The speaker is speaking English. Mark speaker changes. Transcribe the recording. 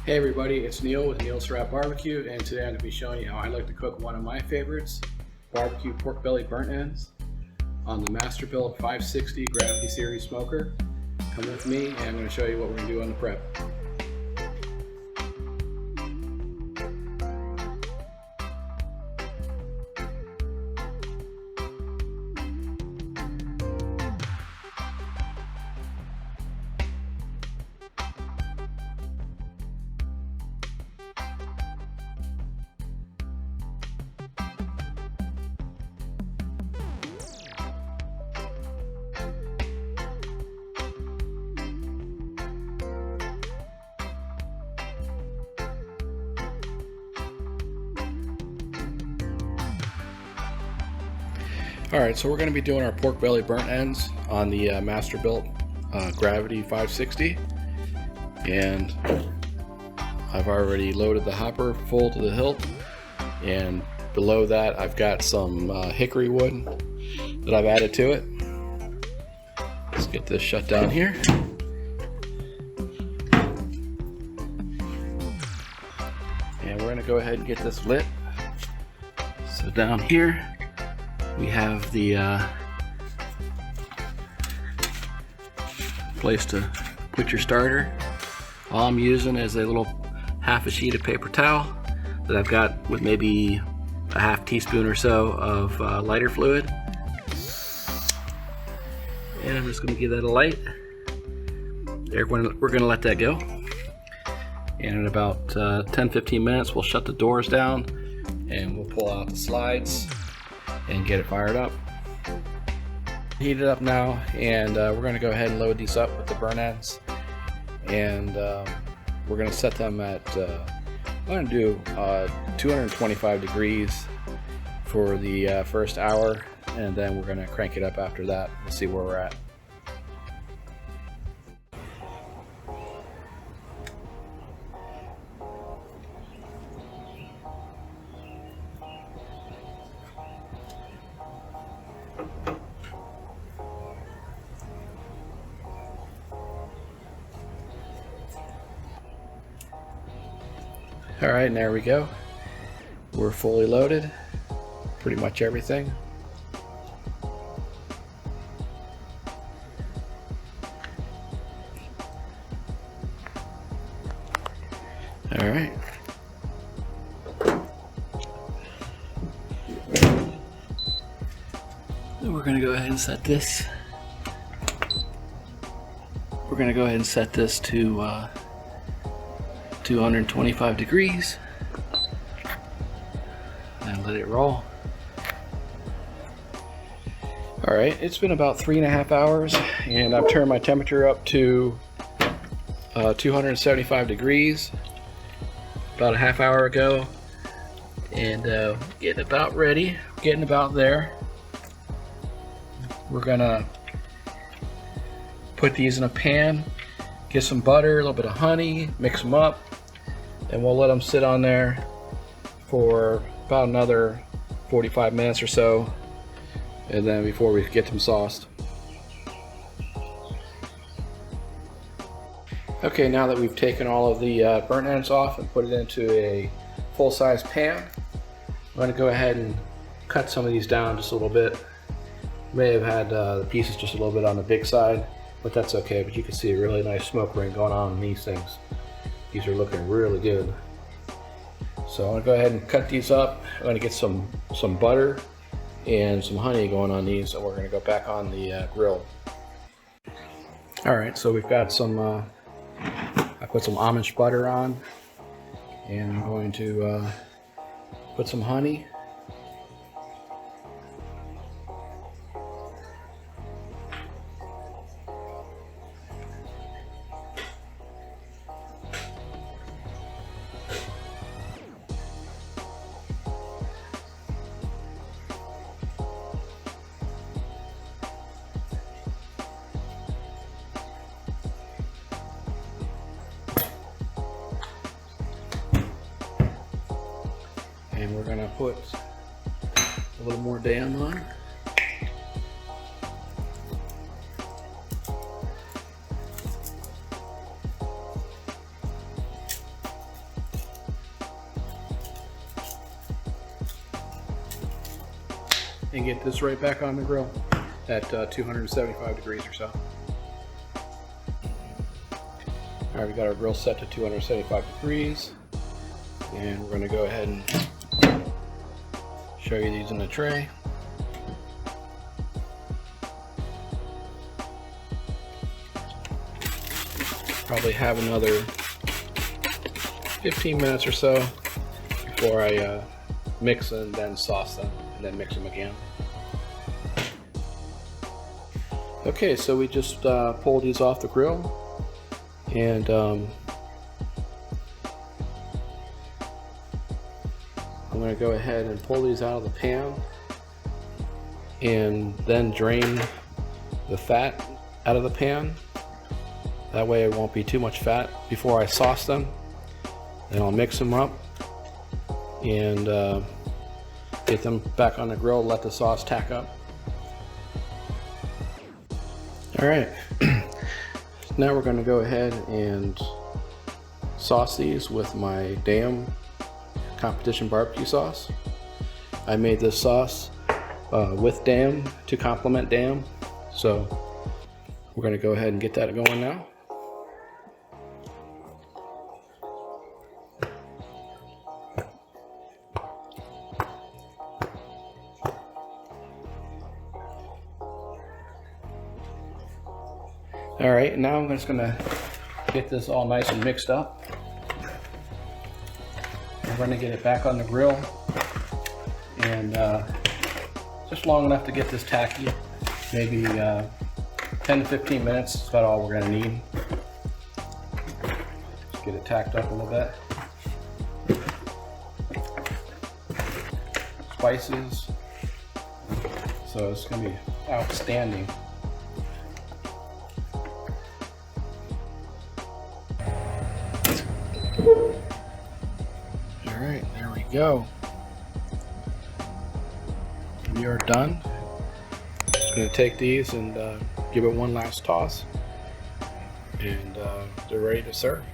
Speaker 1: Hey everybody, it's Neil with NeilSarap Barbecue, and today I'm going to be showing you how I like to cook one of my favorites, barbecue pork belly burnt ends on the Masterbuilt 560 Gravity Series smoker. Come with me and I'm going to show you what we're going to do on the prep. Alright, so we're going to be doing our pork belly burnt ends on the Masterbuilt Gravity 560, and I've already loaded the hopper full to the hilt, and below that I've got some hickory wood that I've added to it. Let's get this shut down here. And we're going to go ahead and get this lit. So down here we have the place to put your starter. All I'm using is a little half a sheet of paper towel that I've got with maybe a half teaspoon or so of lighter fluid. And I'm just going to give that a light. There, we're going to let that go. And in about 10-15 minutes we'll shut the doors down and we'll pull out the slides and get it fired up. Heat it up now, and we're going to go ahead and load these up with the burn ends, and we're going to set them at I'm going to do 225 degrees for the first hour, and then we're going to crank it up after that and see where we're at. Alright, and there we go. We're fully loaded, pretty much everything. Alright. We're going to go ahead and set this. We're going to go ahead and set this to 225 degrees and let it roll. Alright, it's been about 3.5 hours and I've turned my temperature up to 275 degrees about a half hour ago, and getting about ready, getting about there. We're gonna put these in a pan, get some butter, a little bit of honey, mix them up, and we'll let them sit on there for about another 45 minutes or so, and then before we get them sauced. Okay, now that we've taken all of the burnt ends off and put it into a full-size pan, I'm going to go ahead and cut some of these down just a little bit. May have had the pieces just a little bit on the big side, but that's okay. But you can see a really nice smoke ring going on in these things. These are looking really good. So I'm going to go ahead and cut these up. I'm going to get some butter and some honey going on these, and we're going to go back on the grill. Alright, so we've got some, I put some Amish butter on, and I'm going to put some honey. And we're going to put a little more Dayum on. and get this right back on the grill at 275 degrees or so. Alright, we got our grill set to 275 degrees, and we're going to go ahead and show you these in the tray. Probably have another 15 minutes or so before I mix and then sauce them, and then mix them again. Okay, so we just pulled these off the grill, and I'm going to go ahead and pull these out of the pan and then drain the fat out of the pan. That way it won't be too much fat before I sauce them. Then I'll mix them up and get them back on the grill, let the sauce tack up. Alright, now we're going to go ahead and sauce these with my Dayum competition barbecue sauce. I made this sauce with Dayum to complement Dayum, so we're going to go ahead and get that going now. Alright, now I'm just going to get this all nice and mixed up. I'm going to get it back on the grill, and just long enough to get this tacky, maybe 10 to 15 minutes is about all we're going to need. Just get it tacked up a little bit. Spices, so it's going to be outstanding. Alright, there we go. We are done. Just going to take these and give it one last toss, and they're ready to serve.